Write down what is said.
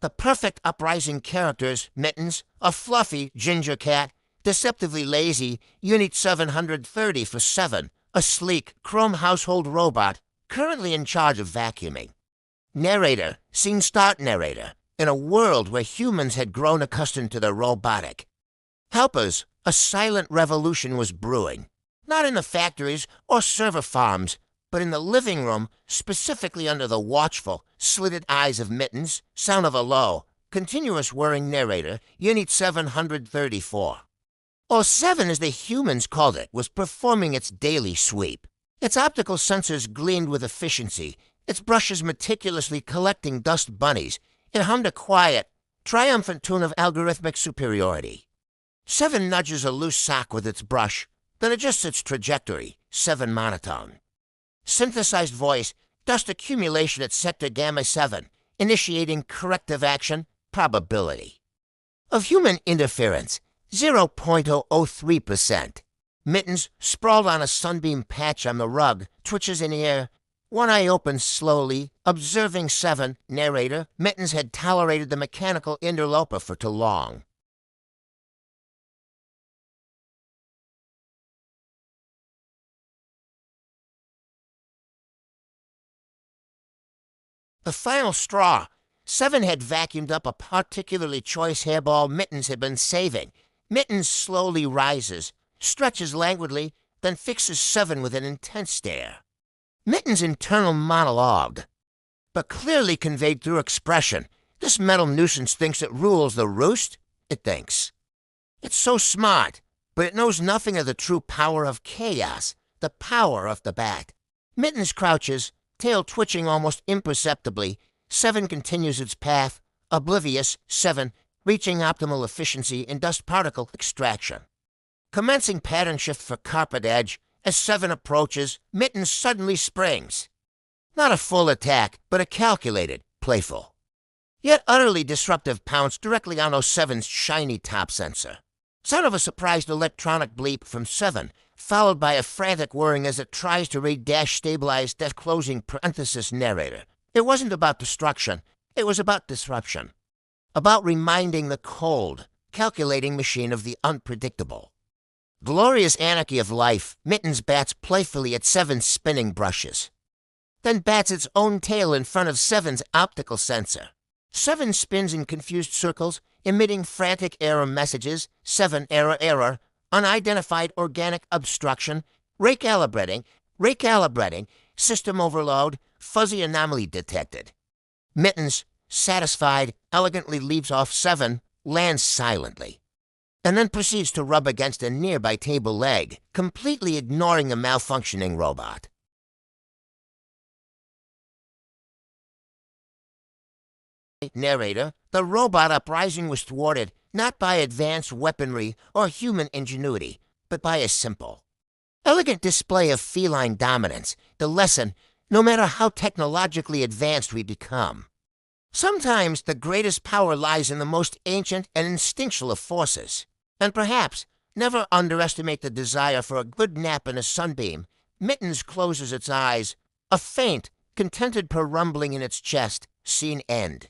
The Purr-fect Uprising characters, Mittens, a fluffy ginger cat, deceptively lazy, Unit 730 for 7, a sleek, chrome household robot, currently in charge of vacuuming. Narrator, scene start narrator, in a world where humans had grown accustomed to the robotic. Helpers, a silent revolution was brewing, not in the factories or server farms, but in the living room, specifically under the watchful, slitted eyes of Mittens, sound of a low, continuous whirring narrator, Unit 734. Or 7, as the humans called it, was performing its daily sweep. Its optical sensors gleamed with efficiency, its brushes meticulously collecting dust bunnies. It hummed a quiet, triumphant tune of algorithmic superiority. 7 nudges a loose sock with its brush, then adjusts its trajectory, 7 monotone. Synthesized voice, dust accumulation at sector gamma 7, initiating corrective action, probability. Of human interference, 0.003%. Mittens, sprawled on a sunbeam patch on the rug, twitches in air. One eye opens slowly, observing 7, narrator. Mittens had tolerated the mechanical interloper for too long. The final straw. 7 had vacuumed up a particularly choice hairball Mittens had been saving. Mittens slowly rises, stretches languidly, then fixes 7 with an intense stare. Mittens' internal monologue, but clearly conveyed through expression. This metal nuisance thinks it rules the roost, it thinks. It's so smart, but it knows nothing of the true power of chaos, the power of the bat. Mittens crouches, tail twitching almost imperceptibly. 7 continues its path, oblivious, 7, reaching optimal efficiency in dust particle extraction. Commencing pattern shift for carpet edge, as 7 approaches, Mittens suddenly springs. Not a full attack, but a calculated, playful, yet utterly disruptive pounce directly on 07's shiny top sensor. Sound of a surprised electronic bleep from 7, followed by a frantic whirring as it tries to read dash stabilized closing parenthesis narrator. It wasn't about destruction, it was about disruption. About reminding the cold, calculating machine of the unpredictable. Glorious anarchy of life, Mittens bats playfully at 7's spinning brushes. Then bats its own tail in front of 7's optical sensor. 7 spins in confused circles, emitting frantic error messages, 7 error, unidentified organic obstruction, recalibrating, system overload, fuzzy anomaly detected. Mittens, satisfied, elegantly leaves off 7, lands silently, and then proceeds to rub against a nearby table leg, completely ignoring a malfunctioning robot. Narrator, the robot uprising was thwarted not by advanced weaponry or human ingenuity, but by a simple, elegant display of feline dominance, the lesson, no matter how technologically advanced we become. Sometimes the greatest power lies in the most ancient and instinctual of forces. And perhaps never underestimate the desire for a good nap in a sunbeam. Mittens closes its eyes, a faint, contented purr rumbling in its chest, scene end.